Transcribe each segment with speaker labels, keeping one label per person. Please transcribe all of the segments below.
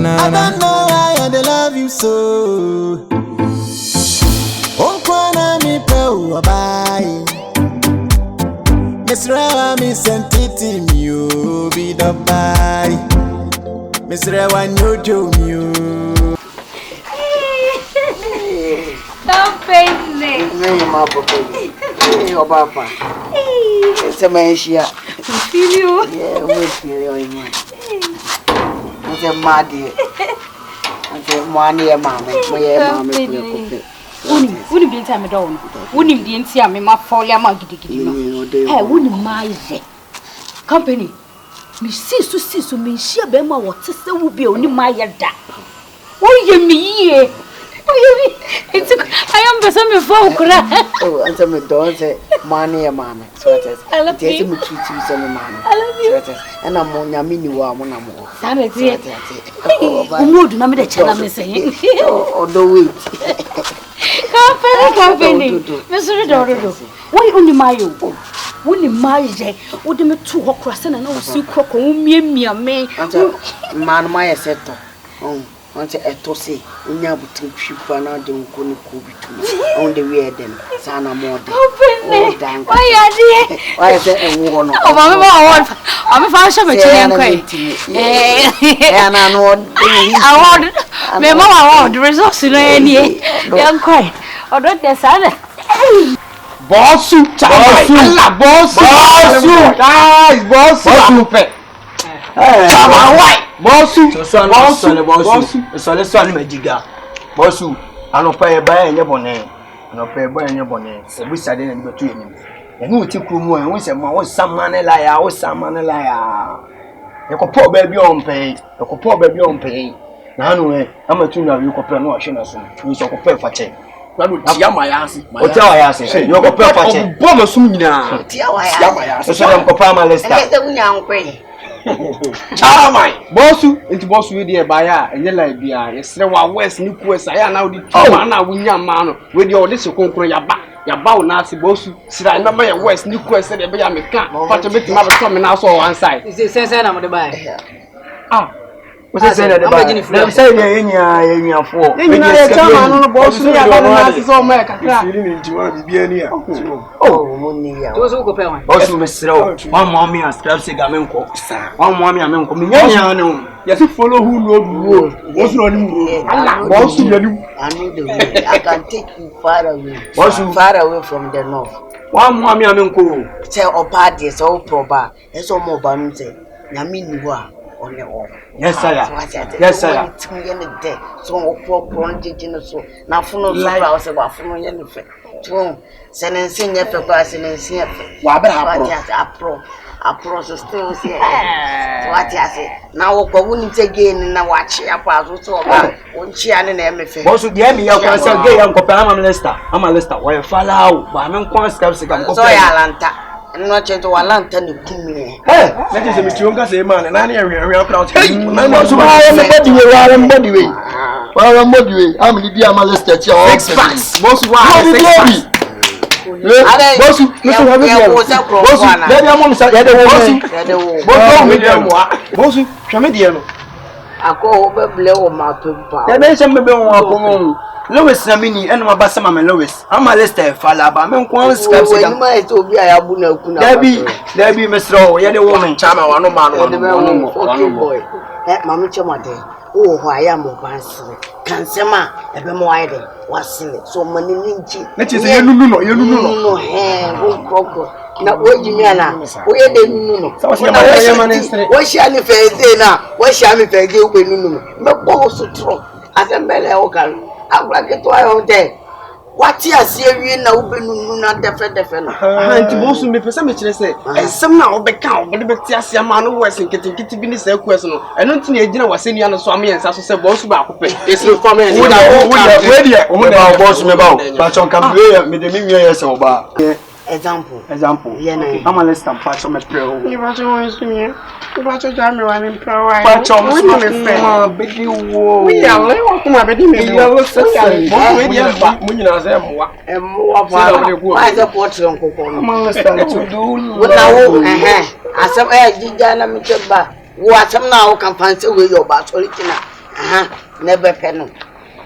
Speaker 1: I don't know why I love you so. Oh, kwana mi pe uwabai. Miss Rewa mi sentiti mi o bi dabai. Miss Rewa nyojo mi o.
Speaker 2: Kompany.
Speaker 3: Hey, my baby. Hey, your papa. It's a man here.
Speaker 2: Feel you?
Speaker 3: Yeah, we feel you, man. It's a mad dear. It's a money, mamma.
Speaker 2: Wouldn't be time at all. Wouldn't be in Siam, my folly, my giddy. Hey, wouldn't mind it. Kompany. Me cease to see so me share Bema what sister will be only my yada. What you mean? I am the same folk.
Speaker 3: Oh, and some daughter, money, mamma. So it is. I love you. I love you. And I'm on your mini one more.
Speaker 2: Sanity. Mood, no matter what I'm saying.
Speaker 3: Oh, the wait.
Speaker 2: Kompany. Mr. Dodo. Why only my own? Only my day. Would you two or crossing and also cook me, me.
Speaker 3: Man, my setter. Oh. Want to say, we never took ship and I don't go to on the way then. Sana more.
Speaker 2: Kompany. Why are they?
Speaker 3: Why is it a woman?
Speaker 2: Oh, I'm a fashion material. And I know I want my mama. I want the results in any young quiet. Or don't they say
Speaker 4: Boss, Bossu, son, Magiga. Bossu, I don't pay a buy in your bonnet. I don't pay a buy in your bonnet. So we sat in between him. And who took room when we said, was some money liar, was some money liar. You could poor baby on pay, you could poor baby on pay. Now, anyway, I'm a tune of you could play no assurance. We shall compare for check. My ass, what I ask you? You could play for check. Bomber soon now. So I'm Papa Lester. Chairman, Bossu, into Boss with the buyer, and you like beer. Yes, there were West New Quest. I am now the man, with your man, with your little conquer your back, your bow, Nancy Bossu. Should I remember your West New Quest and the beer me can't, but a bit of coming out on one side. Is it sense I'm the buy? Ah, what's it saying? I'm saying in your four. Then you know, Chairman on the Boss, you are all my car. Oh, money. Those who go pay one. Also, Mr. One mommy and scrap cigar men cook. One mommy and men coming. Yes, you follow who know the road. What's running? I know the way. I can take you far away. What's you far away from the north? One mommy and men cool. Tell or parties all proper. It's all more bounty. Yamin on the off. Yes, sir. Yes, sir. So, poor so now for no house about for no sending senior for passing and see what a process still say what I say. Now, I wouldn't again and I watch your pass so about one cheer and everything. Also, give me your cancer gay and Company. I'm a lister. Why follow? But I'm not going to say, Alanta. I'm not going to Alanta. That is a Michunga say, man, and I am a crowd. Hey, man, I'm body way. Well, I'm body way. I'm the dear Malester. 6 packs. Most one. Boss, Mr. Habibi, boss, let your mom say, boss, Chamediano. I call over below my pump. There may some be on Louis Samini and my Bassam and Louis. I'm a Lester, Falaba, I'm going to scrap. There be Mr. You're the woman, Chama, one man, one boy. Mamma Chamade. Oh, I am a bandsman. Cansema, a bit more was in it. So many ninja. That is a no, hand, croco. Now, what you mean? Where they know? What shall you say now? What shall you say? You will not boss to throw as a mellow. I'm like it all day. What you see now, not defend. And to most of me, for some say, and somehow become, but the Betiasia man who was in getting business question. I don't think you was in your Swami and Sasso boss about it's no family. Boss, but on come with the millions over. Example. Yeah, I'm a list of patch on my pro. You want to always me? You want to jam me one in pro? Patch on my big wall. We are welcome. I bet you may look so young. When you say more and more why the portrait on Coco. I'm a list to do. What now? As some air did Jana Mitchell. What some now can fancy with your battle.
Speaker 3: never pen.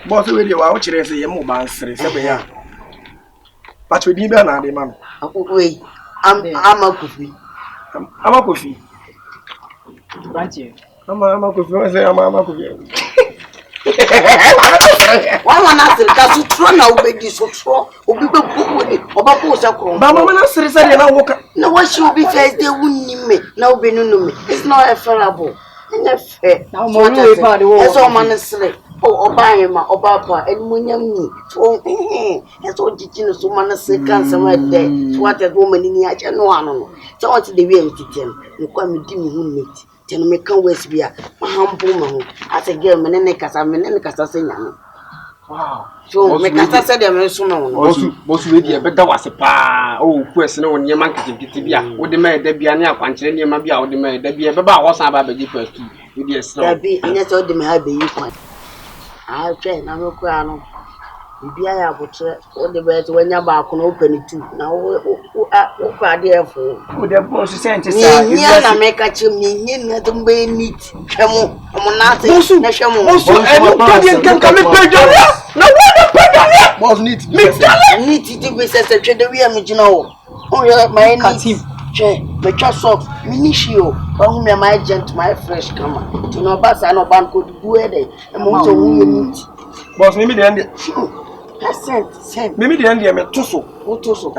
Speaker 4: Boss with you, I'll say you move on, say, but we didn't know the man.
Speaker 3: Wait, I'm a coffee.
Speaker 4: I'm a coffee.
Speaker 2: Right here.
Speaker 4: I'm a coffee. I'm a coffee.
Speaker 3: Why one answer that you throw now be this so or be good or back
Speaker 4: Mama, when I said I walk.
Speaker 3: No, what should be first they wouldn't me. Now be no me. It's not a fairable. Enough fair. Now more that's all man say. Oh, Obama, Obapa, and Munyam. So, that's all teaching so man say cancer my day. What a woman in the no. So what's the way to tell? You come with me who meet. Tell me can West be a humble man. As a girl, Menekas, I'm Menekas saying. Wow. So, make us say them so no.
Speaker 5: Boss with you, but that was a pa. Oh, question on your monkey to be a would the man there be any country near Mabia or the man there be a baba was about the first two. With your snow.
Speaker 3: Be in a sort of have you point. I'll train, I'm no crown. Be I have all the best when you're back on open it too. Now, who are there for?
Speaker 4: Who the boss sent to
Speaker 3: say, I make a chimney, nothing be neat. Chamo, I'm not saying,
Speaker 4: and can come and pay you. No, what was need
Speaker 3: to be said, the way I'm original. Oh, yeah, my team. My trust socks, Minishio, oh, my agent, my fresh camera. To no bus, I know bank could do it. And most of you need.
Speaker 4: Boss, maybe the end.
Speaker 3: Send.
Speaker 4: Maybe the end, I'm a tussle.
Speaker 3: What tussle?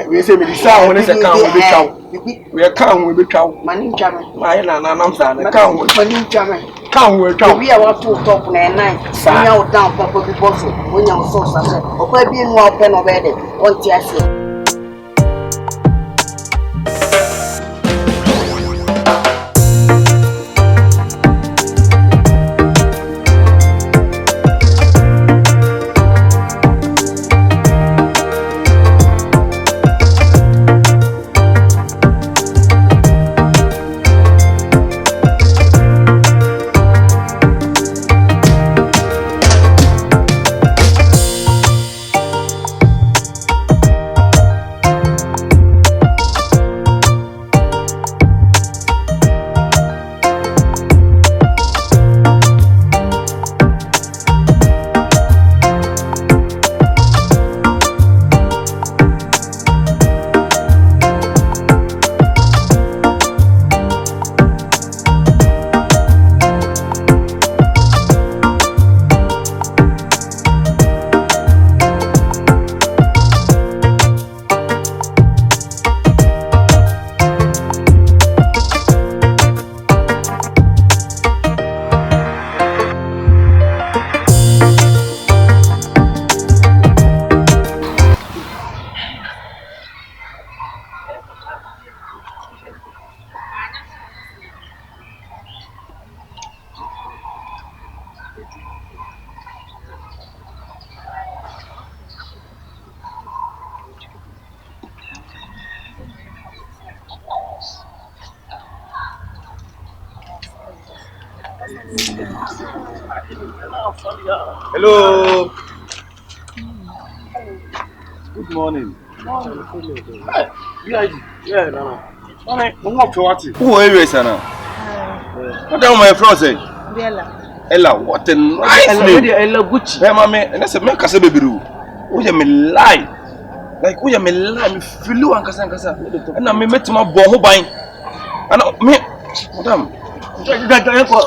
Speaker 4: We say, we sound when it's a count, we be count. We are count, we be count.
Speaker 3: My name, German.
Speaker 4: My land, and I'm saying, count with
Speaker 3: my name, German.
Speaker 4: Count with count.
Speaker 3: We are up to top on a night. Send out down, Papa, be bossy. When you're so sad, or maybe in one pen of it. One tear.
Speaker 5: Hello. Good morning. Hey, yeah, no. I'm not to what? Who are you, Sana? What am I from? Say, Ella, what a nice name.
Speaker 3: Ella Gucci.
Speaker 5: Hey, mamma, and I said, make us a baby. Who you me lie? Like, who you me lie? Me feel you and Kasa. And I met my boy buying. And me, madam,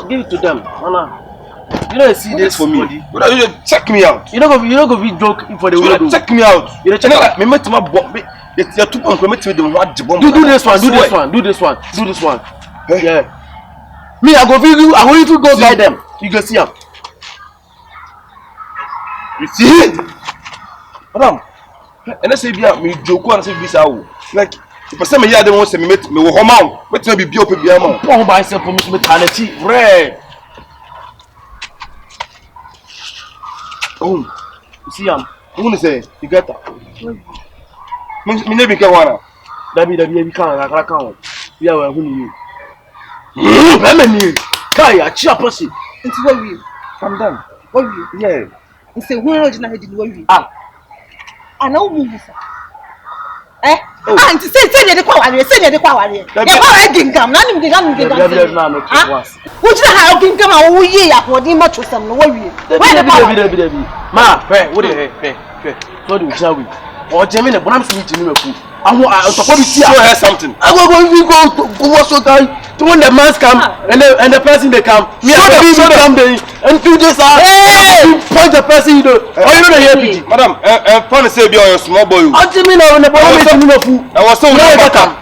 Speaker 3: give it to them. Anna. You know, see this
Speaker 5: for me. You check me out.
Speaker 3: You don't go be joke for the
Speaker 5: way. Check me out. You check out. Me met my boy. You're too compromised with the what bomb.
Speaker 3: Do this one. Yeah. Me, I go video. I want you to go guide them. You go see them.
Speaker 5: You see? Madam, and I say, me joke and say, visa. Like, if I say me here, they won't say me will home out. But me be open, be a man.
Speaker 3: Pour myself for me to maternity.
Speaker 5: Red.
Speaker 3: Oh, you see him.
Speaker 5: Who say? You got that? Me never get one.
Speaker 3: We can't. We are who you. Kaya, cheer pussy.
Speaker 6: Into what we?
Speaker 5: I'm done.
Speaker 6: What we?
Speaker 5: Yeah.
Speaker 6: You say, who originally did what we?
Speaker 3: Ah.
Speaker 6: I know who you say. Eh? Auntie, say the quality, say the quality. You're gingham, none of gingham. Which the how gingham are we for the much of some worry?
Speaker 5: Ma, what do you what do you shall we? Or Jimmy, but I'm seeing Jimmy. I suppose you show her something. I will go so time to when the man come and the person they come. Me come there and do this. You point the person you know. Oh, you know the happy. Madam, fun say be your small boy. I Jimmy now when the boy I was so welcome.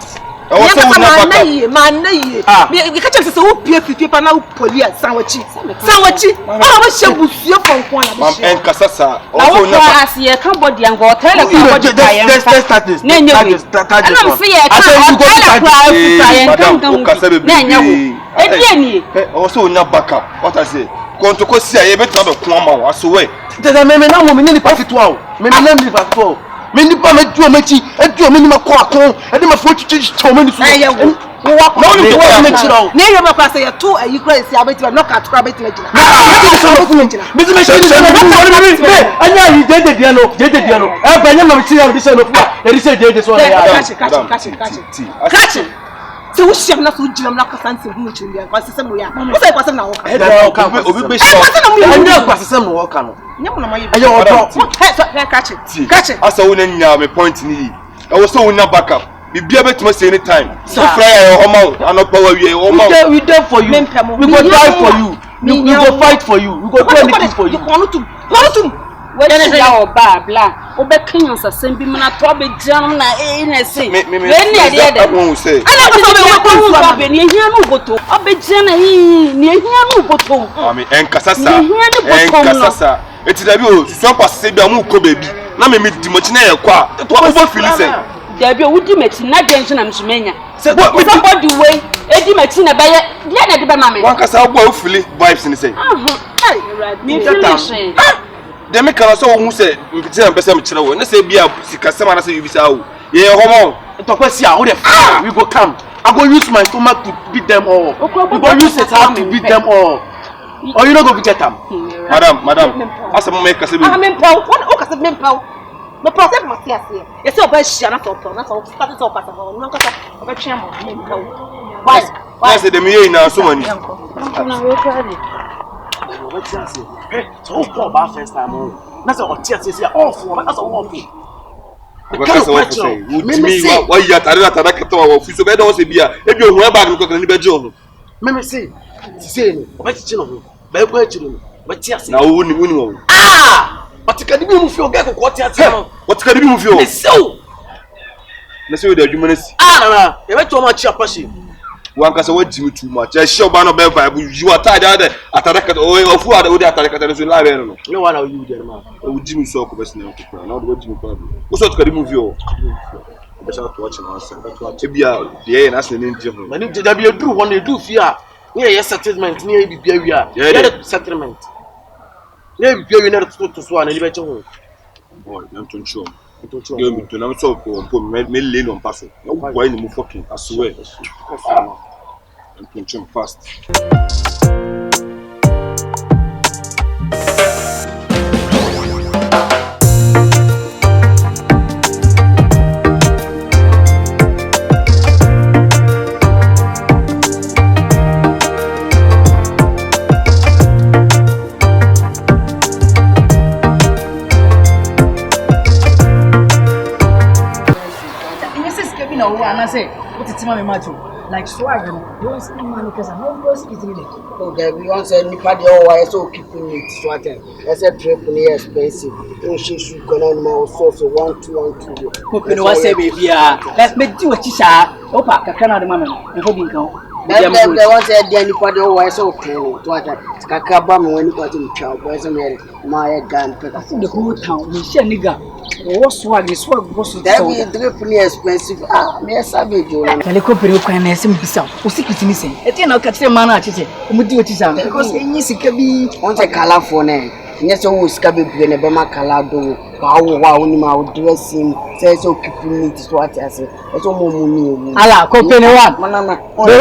Speaker 5: I was so
Speaker 6: man. We catch us so people now police sandwich. Oh, we shall be your phone.
Speaker 5: Ma'am, and Kasasa.
Speaker 2: Also, as you come body and go tell us what you
Speaker 5: start this. I don't see it. Also, not back up. What I say. Going to see a bit of Kwama, as away. There's a man now, many packet wow. Many names packet wow. Many permit to a mechi, and to a minimum quack, and then my foot to change so many. No,
Speaker 6: near your class, say a two, and you crazy. I bet you are not at rabbit. I know you did the piano. I never see how this of what they said. This one, catch it. So we shall not do jam like a fancy much in the system. We are. What's I was now? I know some walk on. Catch it. I saw when you point me. I was so not back up. We be able to say anytime. So fry your home and not power you. We there for you. We go die for you. We go fight for you. We go do anything for you.
Speaker 2: When you are bad, black, or back in us, send me a trouble jam in a say. Many I won't say. I don't know here no go to. I'll be Jenna near here no go to.
Speaker 5: I mean, and Casasa. It's a view, so pass say, baby. Now, me meet Dimachina, what Phyllis.
Speaker 2: Debbie would you make not Jensen and Shmania? Say what would somebody way? Eddie Maxina by Yana de Mamma.
Speaker 5: One can woefully vibes in the same. They make us all who say, we can tell them, children, let's say, be a customer, say you be so. Yeah, homo, we go come. I go use my stomach to beat them all. We go use it how to beat them all. Or you don't go get them. Madam, as a make us a
Speaker 6: mempow. The process must be here. It's all by Shana for Thomas or started off at home. No, a chamber.
Speaker 5: Why is it the me now so many? So poor about first time. That's what tears here awful. That's a walking. Because what say, would me why you are at a so better was a beer. If you were back in the bedroom. Let me say, what's children? But yes, now wouldn't. But can you move your get what can you move your so? Let's see the humanist. You went too much your passion. One can say too much. I show Banner Bible. You are tired at a or who are the attack at the library. No one of you, dear man. Oh, Jimmy saw question. Not what you probably. What's can you move your? Without watching us. That's what Tibia, the air, and asking in German. And if there be a do when they do fear, near settlement, near the area, settlement. You never to swan and you boy, I'm to show. You to now so for me on pass. No, why you move fucking? I swear. I'm to fast.
Speaker 7: I say, what is my macho? Like swag, you don't see money because I'm almost eating it.
Speaker 3: Oh, there we once said, Nipadi, oh, I saw keeping it sweating. I said, trip near expensive. Oh, she should go on my source of 1 2 1 2.
Speaker 7: Kompany was say, baby, let's make do what you shall. Oh, Pack, I cannot remember. I hope you go.
Speaker 3: They once said, Nipadi, oh, I saw clean. Kakabam when you got in child, boys and my gun.
Speaker 7: I think the whole town, we share nigga. What swag is swag was
Speaker 3: that we drip near expensive. Ah, me a savage.
Speaker 7: The Kompany can have some bizarre. Who seek it missing? It ain't no catch the man at it. Because any sick can be
Speaker 3: on a color for name. Yes, always cabby when a Bama Calado. Wow, my dressing says so keeping me to what I say. It's all money.
Speaker 7: Allah, Kompany one.
Speaker 3: Manana, on the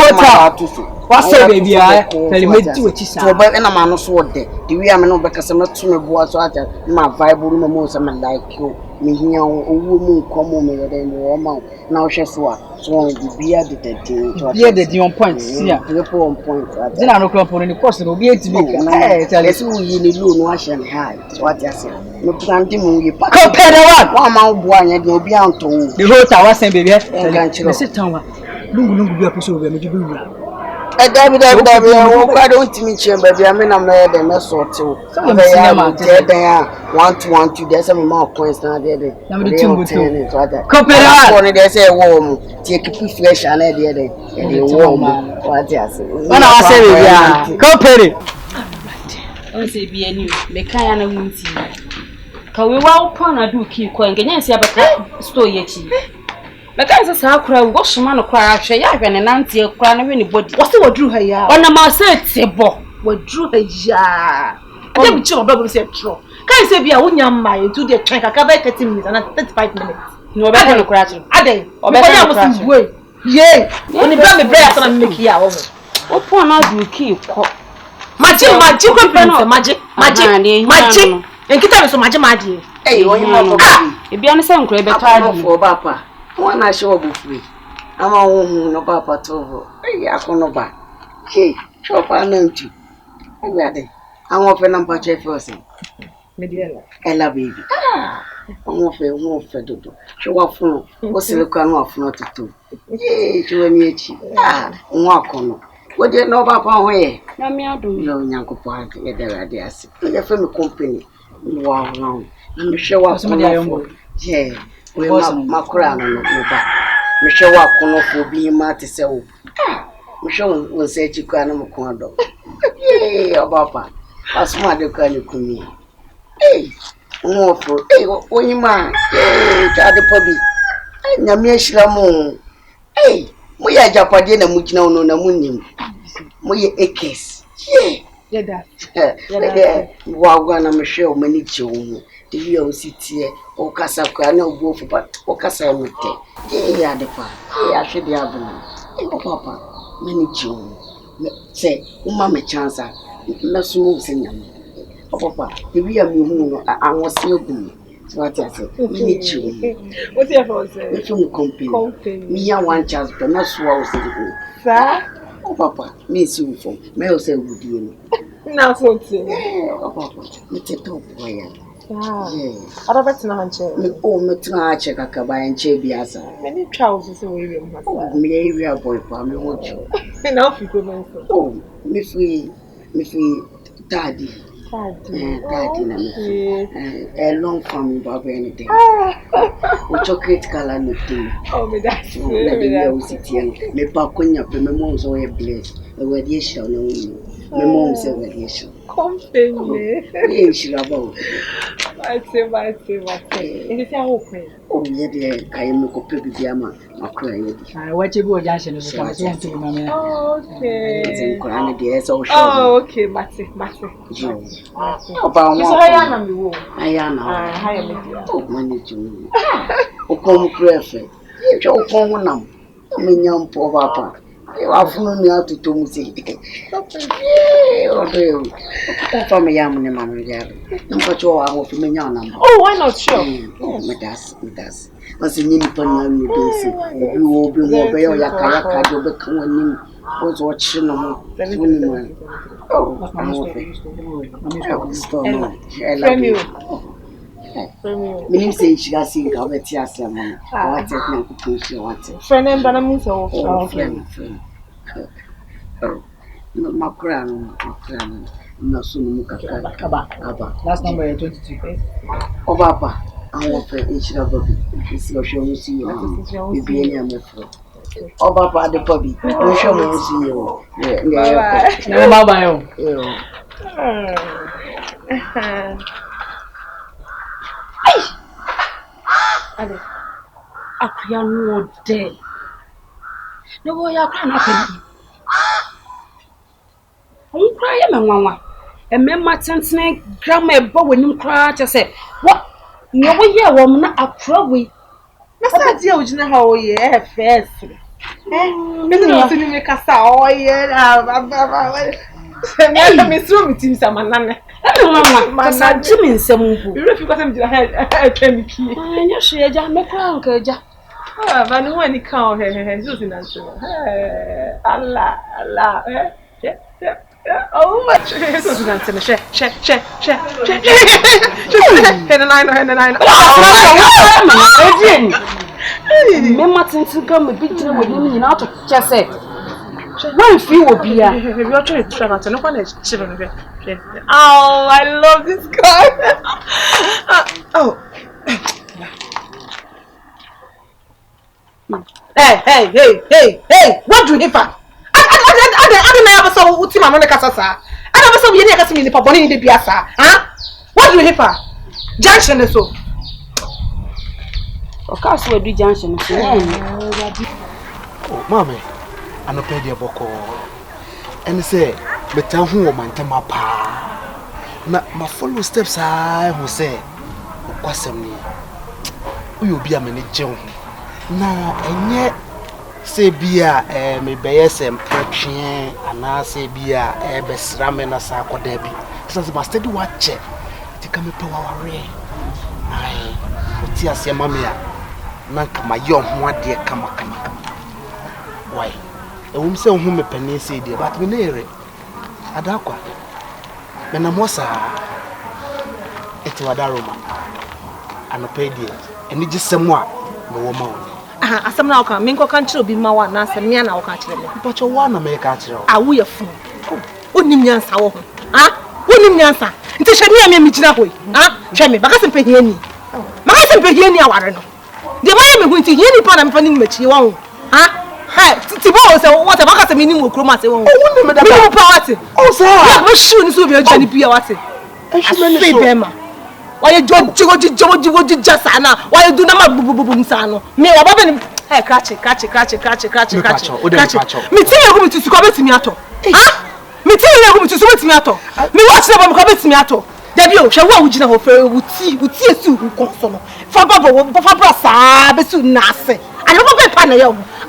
Speaker 7: What's up, baby? Tell me what you say.
Speaker 3: To buy and a man so de. The way I'm not because I'm not to me boss my Bible no more some like you. Me here woman come on me then woman. Now she so the beer the
Speaker 7: the on point. Yeah.
Speaker 3: The on point.
Speaker 7: Then I no crop on the course no be to me.
Speaker 3: Hey, tell you you loan wash and high. So what you say? No planting you
Speaker 7: compare the
Speaker 3: one man boy and you'll be on to
Speaker 7: the whole tower same baby. Sit down. Lungu be apuso be me be
Speaker 3: David, I don't meet you, baby. I mean, I'm not the mess or two. Some of them there, 1 to 1 2. There's some more points now. There,
Speaker 7: I'm the 2 2.
Speaker 3: Compare, they say warm, take a fresh and there, and you warm. What I say, when I say, yeah,
Speaker 7: compare.
Speaker 2: I say, be a new, make kind of moon. Can we walk upon a do keep coin? Can you see about store yet? Because I cry, wash man of cry, I ran an auntie crying anybody. What's what drew her ya? On a mouse said, what drew her ya? I don't sure about said true. Can I say, be a woman young man to the track? I cover 30 minutes and 35 minutes. No better than crashing. I day, or better I was way. Yea, when you bring me bread and make you over. What poor now you keep? Magic, and get us some magic.
Speaker 3: Hey, when you want
Speaker 2: to be on the same crib,
Speaker 3: for Papa. One I show up free. I'm a woman, no papa told. Hey, I can no back. Hey, shop and empty. I'm ready. I'm offering a patch first. Ella baby. I'm offering more fedo. Show up for what's the look off not to do. Yea, to any cheap. Walk on. What do you know about our way?
Speaker 2: I do
Speaker 3: no young party. You're from a company. Wow, I'm sure what's my yeah. We my crown no ba. Me hwe wa kono fo bi ma te se wo. Me hwe won se chi kwa na mo kon do. Eh obapa. Asuma de kwa ni kumi. Eh mo fo. Eh oyima. Eh cha de pobi. Nyame ahira mo. Eh mo ya japade na mugina wono na munnim. Mo ye ekes. Yeah that. Wa gwa na me hwe o mani chi wo. The O city or Casacra, no go for but or Casa with it. Yeah, the part. Yeah, I should be able to. Papa, many children say, Mamma chance, must move in them. Oh, Papa, if we are moving, I was still good. What I said, many children.
Speaker 8: What's your fault, sir?
Speaker 3: If you company, me, I want chance, but not so I was saying,
Speaker 8: sir.
Speaker 3: Oh, Papa, me soon for may say with you.
Speaker 8: Now, so,
Speaker 3: oh, Papa, me take top wire.
Speaker 8: Yes. I don't bet no hanche.
Speaker 3: Me oh me try check akaba enche biasa.
Speaker 8: Many trousers so we will have.
Speaker 3: Oh, me area boy pa me want you.
Speaker 8: Now if you go now. Oh,
Speaker 3: me free daddy. Daddy na me. A long from baba anything. O chocolate color no thing.
Speaker 8: Oh me that's.
Speaker 3: Let me go sit here. Me pa konya pe me mom so e bless. E we dey show no we. Me mom say we dey show.
Speaker 8: Company.
Speaker 3: Yeah, she about.
Speaker 8: I say. It is your open.
Speaker 3: Oh, yeah, dear. I am a copy of the Yama.
Speaker 7: I watch you go junction is so to mamma.
Speaker 8: Okay.
Speaker 3: Oh,
Speaker 8: okay, Matty.
Speaker 3: About
Speaker 8: one.
Speaker 3: I am. Oh, manage you. Oh, come perfect. You come one. I mean, young poor papa. You are fooling me out to do music. For me, I'm in my mother. But you are of me.
Speaker 8: Oh, why not? Sure.
Speaker 3: Oh, me does. Was a name upon you, you will be more by your yakaka, you'll become one name. Was watching them. Oh, I'm Minim say she has seen Gabetia Salmon. I take no push what.
Speaker 8: Friend and Banam so
Speaker 3: friend. No, my crown, no soon.
Speaker 7: Last number 22.
Speaker 3: Oh, Papa, I want to each other. It's your show, you see, you be any other. Oh, Papa, the puppy, no show me see you.
Speaker 7: Yeah, bye.
Speaker 2: Akuya no day. No boy, I can't happen. I cry, Mamma. And Mamma Tensnake, Grandma, but when you cry, just say, what? No, we are woman, a probably.
Speaker 8: That's not the original how we have first. Mimi no sini me kasa oye me me sro mi tim sama nane. Mama kasa jimi nsem mpo. You refi kwasem jira ha twemi pie.
Speaker 2: Anya hwe eja me kwa nka eja.
Speaker 8: Ba no wani kan he so sinanse. Allah. Oh, so sinanse she. Hen nine.
Speaker 2: Me matinti ka me bi jira wo ni nyina to chese. When feel will be here.
Speaker 8: You're trying to travel to no one is children. Oh, I love this guy. Hey, what do you have? I don't know so ultima Monica Sasa. I never saw you never see me in the Poboni in the Piazza. Huh? What do you have? Junction is so.
Speaker 2: Of course, we do junction.
Speaker 1: Oh, mommy. I no pay the boko. And say, but tell who my tema pa. Na my follow steps I who say, Quasami. You be a manager. Na and yet say beer me BSM preaching and I say beer best ramen as I could debi. Since my steady watch it to come up our ray. Aye, what tears your mamma. Nanka my young one dear come. Why? I won't say whom a penny say, dear, but we near it. Adakwa. When I'm was it's a daruma. And a pay dear. And it's just somewhat no woman.
Speaker 8: As some now can minko country be my one, as a man now catch them.
Speaker 1: But you want to make a child.
Speaker 8: Are we a fool? Wouldn't you answer? Ah, wouldn't you answer? It is a near me, Mijaway. Ah, Jamie, because I'm paying any. My husband paying any hour. The man going to hear any part I'm finding much you won't. Ah. Hey, Tibo say what about the minimum chroma say one. Oh, me da party. Oh, sir. Yeah, me shoe ni so be Johnny Pia what. I say Bema. Why you joji just ana. Why you do na bubu nsano. Me wa baba ni hey catch. Me tin you go to ko betimi ato. Ah? Me tin you go to so betimi ato. Me watch na ba ko betimi ato. Dabi o hwe wa ugina ho fe wuti esu nkonso no. Fa bra saa be su na ase. I don't go pan na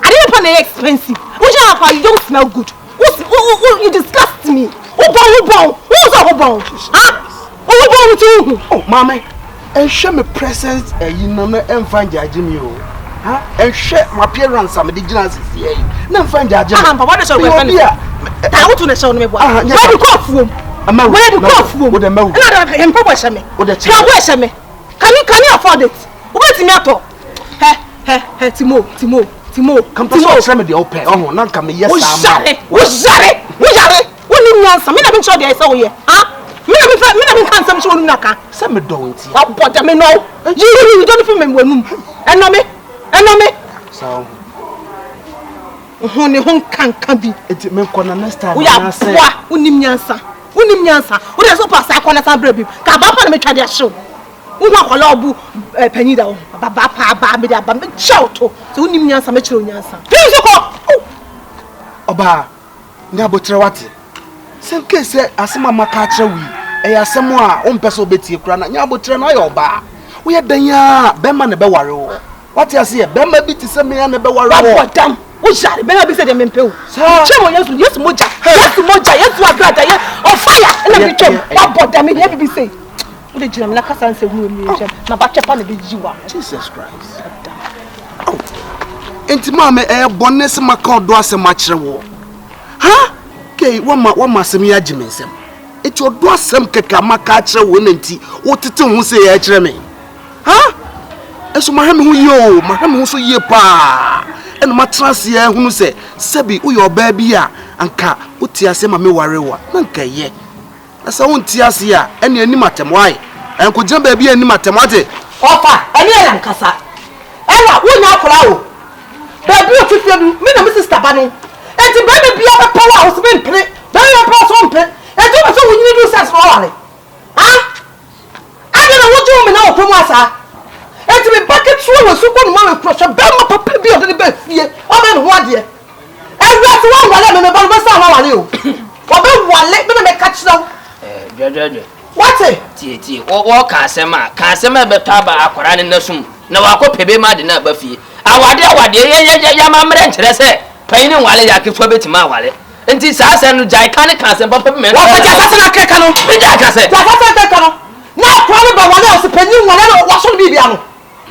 Speaker 8: I didn't find it expensive. You don't smell good. You disgust me. Who's a bone? Huh? Oh, mommy. And show me presents and you know and find judging you. Huh? And share my appearance. I'm the glasses here. No find judging. What is your weapon? I want to show me what you cough room. Where you cough room with a mouth. And probably me. With a child. Can you afford it? What's in your talk? Hey, Timo, come to show me the open. Oh, not come here. Who's sorry? What do you answer? Me not been sure they saw you. Huh? Me not been can't some show naka. Some don't. Oh, but I mean no. You don't feel me when and no me. So honey can be. It me kona next time. We are wa unim nyansa. We dey so pass akona san brebi. Ka ba pa na me twa dey show. Uwa kola obu panyi da baba pa ba me da ba me shout so unim nyansa me kire nyansa please go oba nga botre wate sem kese asema maka kire wi e asemo a o mpese obetie kura na nya botre na yo oba wo ye dan ya be ma ne be ware wo wate ase ye be ma bi ti se me ya ne be ware wo bodam wo jare be na bi se de me mpe wo che mo yesu moja yesu agrada ye on fire na bi twem wa bodam me ye bi say we dey na kasa nse hu mi njem na ba chepa na be jiwa Jesus Christ. Oh. Enti mama bonne se maka odo asema kire wo. Ha? Ke wa sem ya jimensem. Eti odo asem keka maka kire wo nanti wo tete hu se ya kire me. Ha? Eso mahame hu yo, mahame hu so ye pa. Eno matrase ya hu se sebi wo yo ba bia anka uti asema me warewa. Na nka ye. Asa wonti ase a ene ani matemwai enko gyan ba bia ani matemwate ofa ene ya nkasa ewa wonya akora o ba bi o tifie du me na me sister ba no enti ba me bia ba power house me mpre ba me pa so mpre enti ba so wonyi du sense for wale ha ade na wojo me na o pomu asa enti me bucket so we so ko no ma pressure ba ma papa bi o de ba fie o be no ho ade ewa so won wale me ba sa wale o obe wale me na me catch now Jojo. What? Tie. Wo ka asema be to aba akwara ne nasum. Na wa ko pebe ma de na ba fie. Awade ye ya ma mre nkere se.
Speaker 9: Penny wale ya kefu betima wale. Enti saa se no jai kan kan se papa me.
Speaker 8: Wa fa jasa na keka no.
Speaker 9: Me ja ka se.
Speaker 8: Jasa keka no. Na kwa me ba wale o se penny wale no wa so bibia no.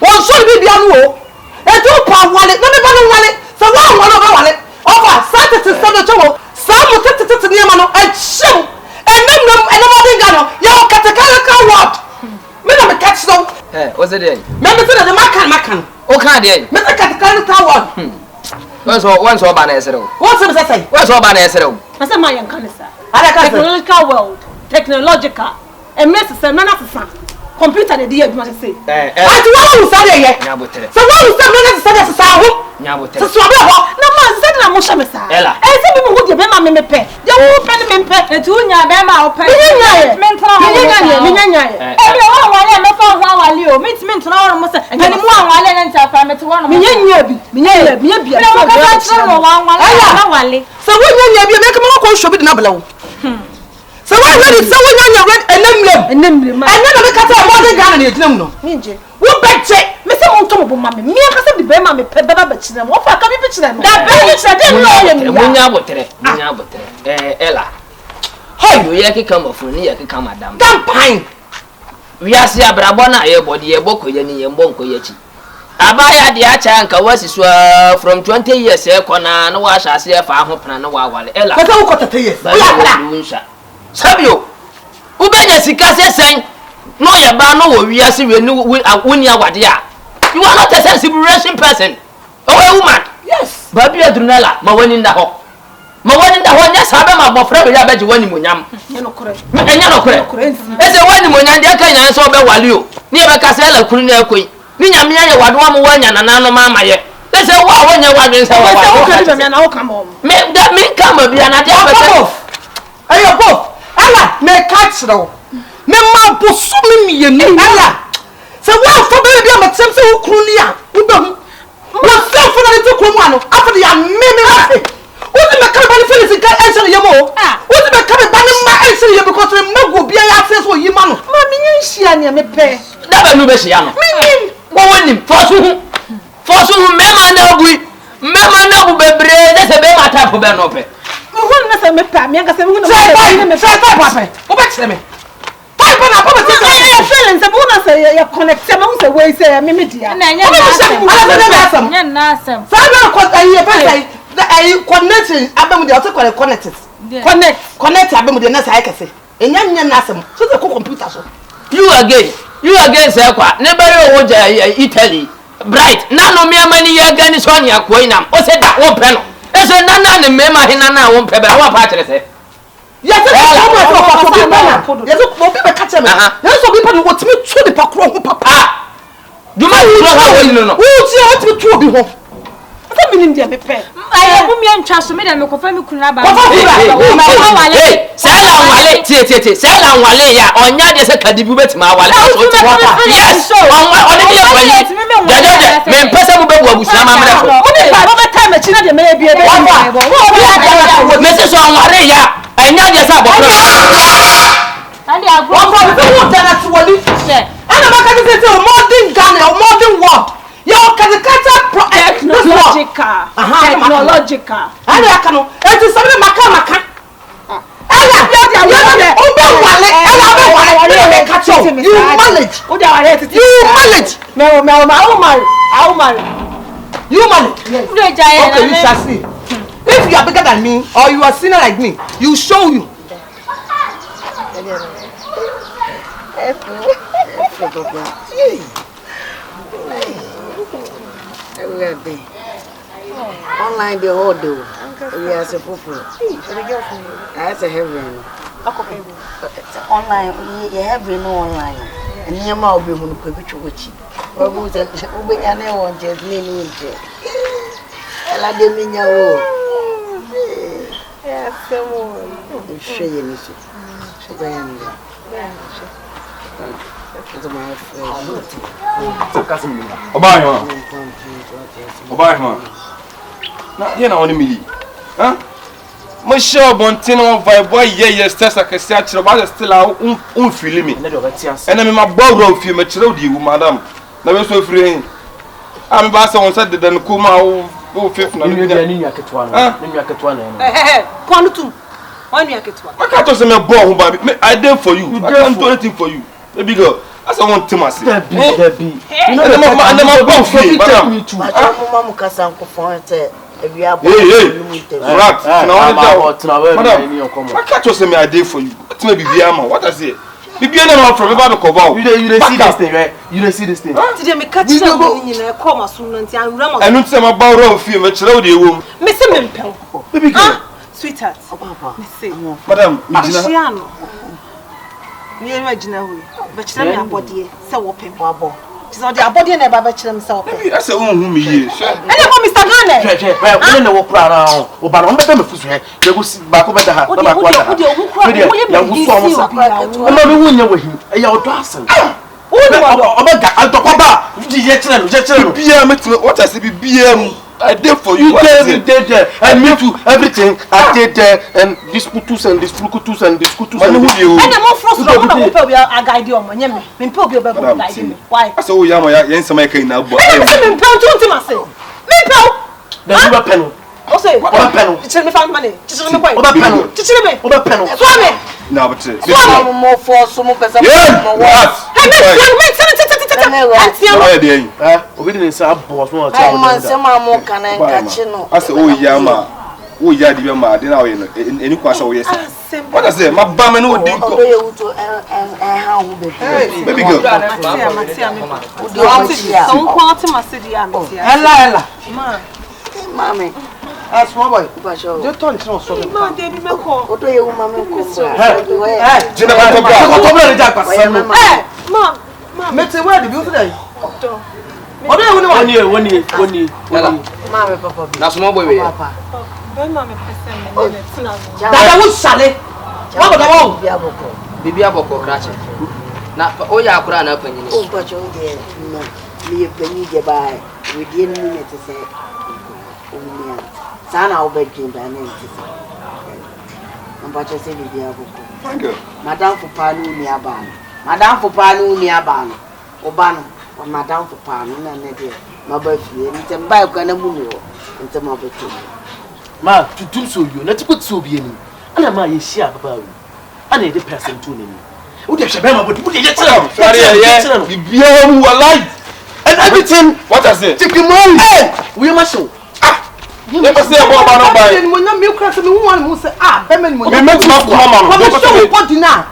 Speaker 8: Wa so bibia no o. E tu pa wale na me ba no wale. So wa wale ba wale. Ofa sat se no chowo. Sa mo tete ne ma no a hyew. Enam dinga no. Ya o katakala ka word. Me na me catch so.
Speaker 9: What's it then?
Speaker 8: Me say na the makan.
Speaker 9: O kan dey.
Speaker 8: Me say katakala ka word.
Speaker 9: Once all ban esero.
Speaker 8: What's it say?
Speaker 9: Once all ban esero.
Speaker 2: I say my yankanisa.
Speaker 8: Technological
Speaker 2: world, technological. And Messi say na na computer dey dey aduma say.
Speaker 8: Ati wa wo say dey.
Speaker 9: Nyabotere.
Speaker 8: So wa wo say na say say ho.
Speaker 9: Nyabotere.
Speaker 8: So be ho.
Speaker 2: Na ma say na mo hye me sa.
Speaker 9: Ela.
Speaker 2: Say bi mo wo dey be ma me pe. Dey wo pe ni me pe. Eti wo nya be ma wo pe. Me ntra wo. Me nya. E bi wo wale me fa ho wale o. Me ti me ntra wo mo say. Ani mu wale na nta fa me ti wo no. Me nya bi. Me nya bia. Me wo ka ntra wo wale na wale.
Speaker 8: So wo nya bia me ka mo ko shobi na bela wo. So why ready? So when you're ready, enamlem. And then we cut our mother gun and you know.
Speaker 2: Minje.
Speaker 8: We bet check.
Speaker 2: Me say won to mo mama me. Me aka say the be ma me pe baba ba china mo. Ofa ka bi china mo. Da be ni china dem no ye.
Speaker 9: Munya botere. Ela. Hey, you yake come of ni yake come madam.
Speaker 8: Damn pine.
Speaker 9: We are see abrabo na ye body ye boko ye ni ye mbonko ye chi. Abaya de acha nka wasi so from 20 years e kona na wa sha se fa ho pana na wa wale. Ela.
Speaker 8: Ka wo kota 10 years.
Speaker 9: Oya Sabio, ubenya sika sesen no ye ba no wo wiase we ni woni awade a. You are not a sensible person. Oh, a woman.
Speaker 8: Yes.
Speaker 9: Baby adrunala ma woni nda ho. Ma woni nda ho nya sabe ma bofra be ya beji woni monyam.
Speaker 2: Nya no kore.
Speaker 9: Enya no kore. Ese woni monyam de aka nya so be wale o. Ni e be ka se la kunu na ekoi. Ni nya me ye wado am wo nya nana no ma amaye. Ese wa wo nya wado nsa wa.
Speaker 2: Ese wo ka be me na wo come on.
Speaker 9: Me come bia na de be.
Speaker 8: Ayo bo. Ala me catch no. Me ma bosu me mienu. Ala. Se wa fo be bia matem se wo kunu ni a. Wo be hu. Wo se fo na te kunu ano. Afọ ya me wa se. Wo ti me ka ba ni Felix ga ense ye mo. Wo ti me ka ba ni ma ense ye because me mago bia ya se so yi ma no.
Speaker 2: Ma me nya hia ne me pe.
Speaker 9: Da ba nu be hia no. Wo woni fosu hu me ma na bui. Me ma na bu bebre de se be ma ta fo be no pe.
Speaker 2: Who na say me pa me nga say me
Speaker 8: me say papa o be kire me papa na papa say
Speaker 2: I feeling say who na say you connect say me say we say me dia na nya na asem
Speaker 8: say na ko ayi pe say ayi connecting abem dia o te connect abem dia na say kese enya na asem so say ko computer so
Speaker 9: you again say kwa ne ba yo wo ja Italy bright na no me amani ya gani so nya ko inam o say da wo pe no eso nana ne mema hina na wo mpebe na wa pa kire se
Speaker 8: ya se ko mo so ko bi bana ya so ko bi be ka kire me ya so bi pa no wotimi tu de pa kro ho papa
Speaker 9: duma you know how you know
Speaker 8: wo ti o ti tu obi ho
Speaker 2: asa minim dia me pe ayi bu mi antwa so me da me ko fa me kunu aba
Speaker 9: hey say la wale tie say la wale ya onya de se kadibu betima wale so ti wa pa yes oni bi e kwani me mpesa mu bebu abusia ma mre ko
Speaker 2: oni ba bo beta me china de me e bie be
Speaker 9: me se so anware ya enya de se abofra
Speaker 2: andi agbo
Speaker 8: o fa be wo dana to wali ana ma ka se modern Ghana or modern world yo kata
Speaker 2: technological
Speaker 8: ana aka no e ti sabe maka ala ya o be wale ala be wale me catch you manage
Speaker 2: o da wale titi
Speaker 8: you manage
Speaker 2: me I marry
Speaker 8: you manage
Speaker 2: yes
Speaker 8: okay you shall see if you are bigger than me or you are senior like me you show you
Speaker 3: online the whole day. We are supposed to. That's a heaven. Online, you have no online. And you might be able to put which. Or was it? We are never wanted. I didn't mean your yes, someone. Shame.
Speaker 5: Obama. Na ye na oni mi. Mo show bontin on vibe boy yes test akese a kire ba still a feel me. Ena me ma bawro fi me kire odi wu madam. Na we so free. Am ba se won se de dan ku ma Go fifth na.
Speaker 6: Ni ya ketwa na. Ni ya ketwa na.
Speaker 8: Kwanu tum. Why you ketwa?
Speaker 5: I can't say me born who baby. I did for you. I can't do anything for you. Baby girl, that's I want to say.
Speaker 6: That be.
Speaker 5: You know my born for you.
Speaker 3: Mama mukasa nkofon te ewi abo.
Speaker 5: Right. Now I can't say me I did for you. What me be ama? What I say? Bibi na ma from eba be cover.
Speaker 6: You see this thing, right? You see this thing.
Speaker 8: Today me catch you nyina e come aso no nti anwura ma.
Speaker 5: Enu say ma ba ro fi me kire wo de ewo.
Speaker 8: Me se me mpem.
Speaker 5: Baby girl.
Speaker 8: Sweetheart.
Speaker 3: Papa.
Speaker 8: Me say.
Speaker 5: Madam,
Speaker 8: Ajia no. Ni ma gina ho. Be kire me abode se wo pem.
Speaker 3: Abo.
Speaker 8: So the abode na e ba be kire me se wo pem.
Speaker 5: I say won hu me ye.
Speaker 8: Ene ko Mr. Gane.
Speaker 6: Well, when wo pra na o ba no be me fusu he. Dey go ba ko be da ha. Ba ko da ha. Ya wo so mo sa. O ma me wunya wo him. E ya odo asen. O ba ga antokwa ba. Di ye kire no, je kire no.
Speaker 5: Bia me what I say bia mu. I did for you.
Speaker 6: You did there. And me too. Everything I did there. And this putus and this flukutus and this kutus.
Speaker 5: And who you?
Speaker 8: And I'm frost. I'm not going to guide you on my name. Me put you back on guide me. Why?
Speaker 5: I saw you. Ya yensa mai kai na bo.
Speaker 8: Me put you to myself. Me put.
Speaker 6: Then you pen.
Speaker 8: O say.
Speaker 6: What pen?
Speaker 8: Teach me find money. Teach me why.
Speaker 6: What pen?
Speaker 8: Teach me.
Speaker 6: What pen?
Speaker 8: Swami.
Speaker 5: Na but.
Speaker 3: Mama mo for so mo pesa mo
Speaker 5: What?
Speaker 8: Hey, me
Speaker 5: Why dey yin?
Speaker 6: Obi dey say abo so
Speaker 3: I man say mama kan en kachi no.
Speaker 5: I say o ya ma. O ya di be ma dey na o ye no. Eni kwa say o ye say. What I say? Ma ba me no dey ko.
Speaker 3: Odo ye wuto ha wo baby.
Speaker 5: Baby girl.
Speaker 8: Don't quote my city am.
Speaker 6: Ella.
Speaker 3: Mama.
Speaker 6: Small boy.
Speaker 3: Basho.
Speaker 6: You turn so so.
Speaker 8: Ma dey bi me ko.
Speaker 3: Odo ye wo mama ko.
Speaker 5: Jina ba ko bra.
Speaker 6: Ko bra dey jack pass.
Speaker 8: Ma.
Speaker 6: Mete where the beauty dey. Odo ye woni
Speaker 9: Ela.
Speaker 3: Mama papa.
Speaker 9: Na small boy we.
Speaker 3: Papa.
Speaker 8: Ben ma me pese me ne tina.
Speaker 6: Dada wo sale. Wa ba wo.
Speaker 9: Bibi aboko krache. Na o ya akura na panyi
Speaker 3: O
Speaker 9: ni.
Speaker 3: basho de no. Me panyi de bai. We dey ni me te say. Onia. Sana obedin da na nti. Mbacho se bibi aboko.
Speaker 5: Thank you.
Speaker 3: Madam Fupanu ni abano. Madam Fupanu ni abano. Obano. O Madam Fupanu na ne de. Mabafie nti mba kwa na mu ni ho. Nti mabeto.
Speaker 6: Ma tutum so yo na tikot so bi ani. Ana ma ye hia baba wo. Ana ye de person to ni. Wo de hwebe ma bodi. Wo de ye kire.
Speaker 5: Sorry yeah. Bibia mu alive.
Speaker 6: And everything
Speaker 5: What I say?
Speaker 6: take him on. Hey, we ma show.
Speaker 5: Never say about no buy.
Speaker 8: Mo na me kra se me hu an mo se be me mo.
Speaker 5: Me met ma ko mama no.
Speaker 8: What show body na?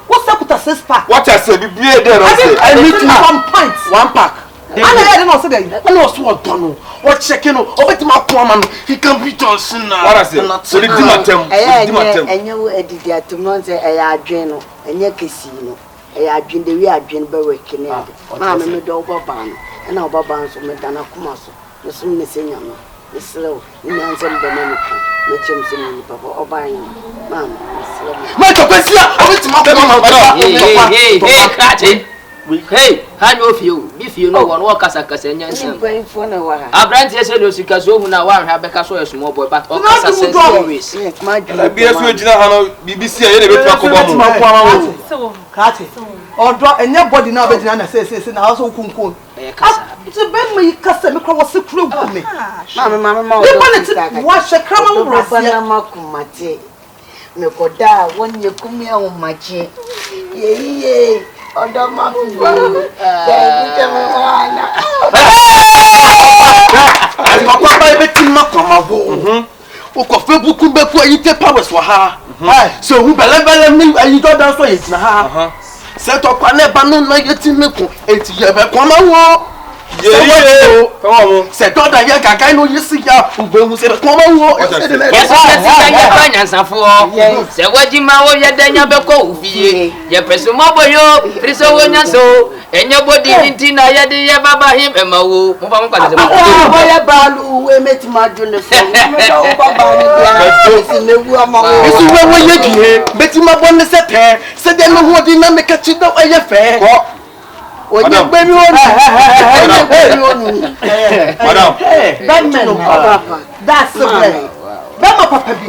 Speaker 8: What's up with a sister?
Speaker 5: What I say bibia there I say.
Speaker 6: I need to
Speaker 8: some pints.
Speaker 6: one pack.
Speaker 8: Ana ya dey no say dey.
Speaker 6: Ana so odon no. O checking no. O betima ko ama no. He can beat us now.
Speaker 5: What I say? So the dimatem.
Speaker 3: Enye wo edidi atum no say eya adwen no. Enye kesi no. Eya adwen de wi adwen be weke ne ade. Ma me do baba no. Na baba nso me dana kuma so. No so me se nyama. Slow. Ni ansem be na me chem se ni papa oban. Mam. Slow.
Speaker 6: Ma to pesia. O betima ko ama no.
Speaker 9: Hey, krache. Hey, hanyo ofio. Bi fio no won wo kasa kasa nyansam.
Speaker 3: Going for na wa.
Speaker 9: Abrant ye say no sika so hu na wa hwa beka so small boy but o kasa serious.
Speaker 5: La bia so gina ha no BBC ye na betu akoba mu.
Speaker 8: So,
Speaker 7: Kati. Odo enye body na obedina na say na house kunkun.
Speaker 9: E kasa.
Speaker 7: Ti ben me kasa me kwa wose kure gu me.
Speaker 3: Mama.
Speaker 7: Ni bane ti wa shekrama mu
Speaker 3: Bana
Speaker 7: rasia.
Speaker 3: makumate. Me koda wonye kumia wo mache. Ye. Odo mafu. Thank
Speaker 6: As my papa betim ma kwama bo. O ko Facebook be ko yite powers wa ha. So who bele me ayi do dan so yit na ha. Se to kwa ne ba no na yeti me ko enti ye be kwama wo.
Speaker 5: Ye. Come on.
Speaker 6: Se do da ye gaga no yisi ya ube hu se be kwama wo.
Speaker 9: Yes, ya banya nsafo. Se wajima wo ye danya be ko ufie. Ye peso maboyo, friso wonya so. Enye body nti na ye de ye baba him emawo. Mo ba mo kwase mo.
Speaker 3: boya balu we metima dune so. Me do baba ni bia. Se mewu amawo.
Speaker 6: Isu we wo ye die betima bonne se pe. Se de me hu di na me ka chi do ye fe.
Speaker 3: Onye gbe mi oni. Onye gbe mi oni.
Speaker 5: Madam.
Speaker 7: Batman papa. That's the way. Bema papa bi.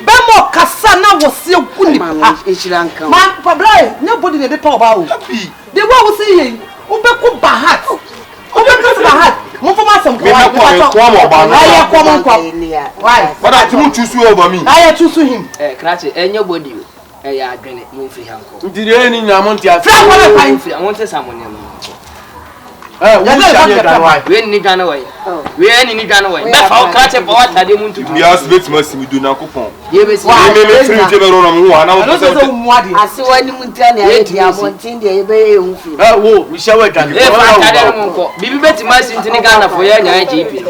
Speaker 7: Bema kasa na wose guni.
Speaker 3: Mama inshiranka.
Speaker 7: Man pabrai, nobody dey talk about o. The way we see you, ube ku bahat. Ube ku bahat. Mo fo ma sam
Speaker 8: Why?
Speaker 5: But I don't choose you over me.
Speaker 8: I choose him.
Speaker 9: Kratche, anybody. I agree. You feel uncle.
Speaker 5: Did you any amount of
Speaker 9: I want to someone. We ain't need to away. We ain't need to away. That's how Kratche for what I didn't want to do.
Speaker 5: We ask bit must we do now coupon.
Speaker 9: You may say,
Speaker 5: I
Speaker 3: see when you tell me I want in the bay.
Speaker 5: oh, we shall work.
Speaker 9: Bibi beti masi ntini Ghana for ya nya GP.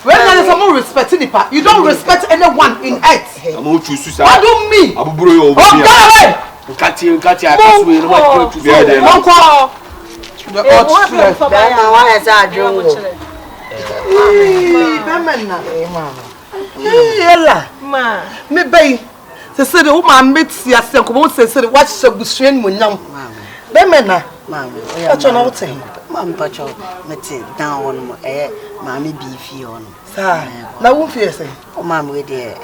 Speaker 8: When there is some respect in the part, you don't respect anyone in earth.
Speaker 5: I'm going to choose.
Speaker 8: What do me?
Speaker 5: Abu Buro over here. Kati, I can't wait. No, to be there. The hot flesh.
Speaker 3: Why is that jungle?
Speaker 8: Ma, me bay. Se se de woman meet ya se ko se se what she busuen mo nyam. Bemena.
Speaker 3: Mama,
Speaker 8: I don't know thing.
Speaker 3: Mama pacho, meti down on mommy beefy on.
Speaker 8: Sir, na wo fie se.
Speaker 3: Oh mama we there.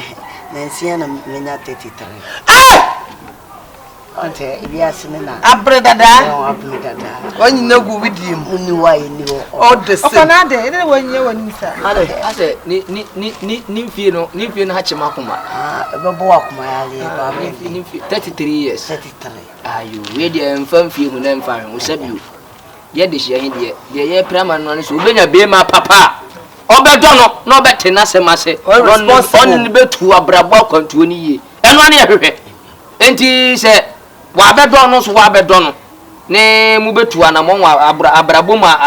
Speaker 3: Nancy and me 33.
Speaker 8: Ah!
Speaker 3: Ante ibiase me na.
Speaker 8: Abredada.
Speaker 3: No abredada.
Speaker 8: When you know go with him.
Speaker 3: Uni why ni
Speaker 8: all the same.
Speaker 7: Okay, na de, ene when you wani sir.
Speaker 9: Ase ni fie no ha chema kuma.
Speaker 3: Ah, bebo akuma ya le ba
Speaker 9: ni fie 33 years.
Speaker 3: 33.
Speaker 9: Ayo, we dey mfam fie hu na mfa hu sabiu. Ye de hia de ye prama no so obenya be ma papa. Obedo no na obete na semase. On betu abrabo akwantuo ni ye. Eno na ye hwehwe. Enti se wa bedo no so wa bedo no ne mu betu anamo abrabo ma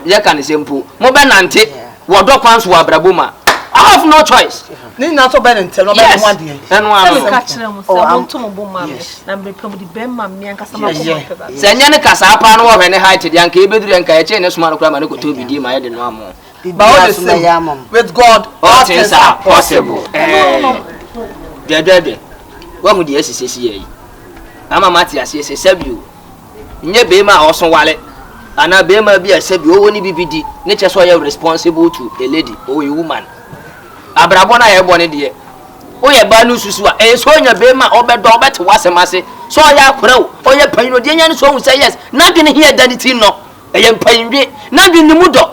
Speaker 9: ye kan sempo. Mo be nante wo do kwan so abrabo ma. I have no choice.
Speaker 8: Ni na so be ntel no be one day.
Speaker 9: Eno ano.
Speaker 7: Catch them so I'm to mo ma me. Na be pem di be ma me anka sama ko ma.
Speaker 9: Se nya ne kasa pa no wo hwe ne height de anka e beduru anka e che ne soma no kra ma ne ko to bidi ma ye de no amo.
Speaker 8: With God,
Speaker 9: all things are possible. Dede. Wa mu di asisesi yi. Ama mati asese sabio. Nye be ma oso wale. Ana be ma bi asabio wo ni bibidi. Ne che so you responsible to a lady or a woman. Abrabo na ye bone de. O ye ba nu susu a e so nya be ma obedo obete wasemase. So ya akora o. O ye panino de nya ne so hu say yes. Na de ne here danity no. E ye mpanwe. Na de ni mu do.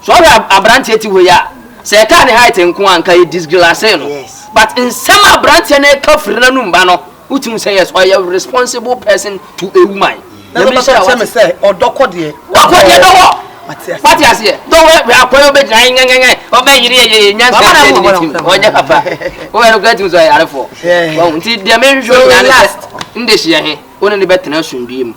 Speaker 9: So abrante eti we ya. Se ka ne height nko anka e disgrace no. But in some abrante na ka frina no mba no. Utim say yes, or you responsible person to a woman.
Speaker 8: Let me say odoko de.
Speaker 9: Odoko de do wo. What you say? Do we akoyo be dran ngengenge. O be yiri ye nyansa se ni tim. Onya papa. O we no gatim so ya arefo. Wo nti de me hwo nya ne last. Nde hia he. Woni ne betena sundue mu.